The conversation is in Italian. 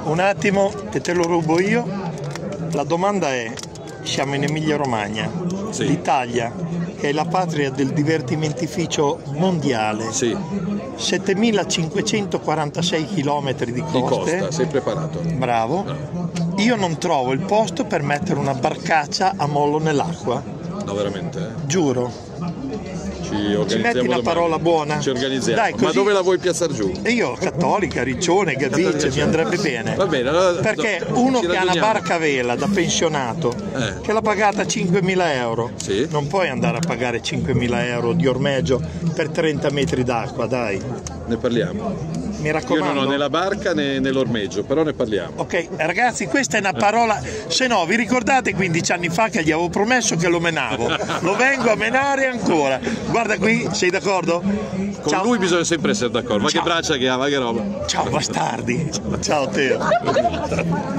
Un attimo che te lo rubo io. La domanda è, siamo in Emilia-Romagna, Sì. l'Italia che è la patria del divertimentificio mondiale, Sì, 7546 km di di coste. costa, sei preparato. Bravo. Io non trovo il posto per mettere una barcaccia a mollo nell'acqua, No, veramente? giuro. Ci Ci organizziamo metti una domani. parola buona? Ci organizziamo. Dai, Ma così- dove la vuoi piazzare giù? E io, cattolica, Riccione, Gavice, mi andrebbe bene. Va bene, allora, Perché no, uno ci che ha una ragioniamo. barca a vela da pensionato, che l'ha pagata 5.000 euro, Sì. non puoi andare a pagare 5.000 euro di ormeggio per 30 metri d'acqua, dai, Ne parliamo. mi Io raccomando. non ho né la barca né l'ormeggio, però ne parliamo. Ok, ragazzi, questa è una parola. Se no, vi ricordate 15 anni fa che gli avevo promesso che lo menavo? Lo vengo a menare ancora. Guarda qui, sei d'accordo? Con Ciao. lui bisogna sempre essere d'accordo. Ma Ciao. che braccia che ha, ma che roba. Ciao bastardi. Ciao Teo.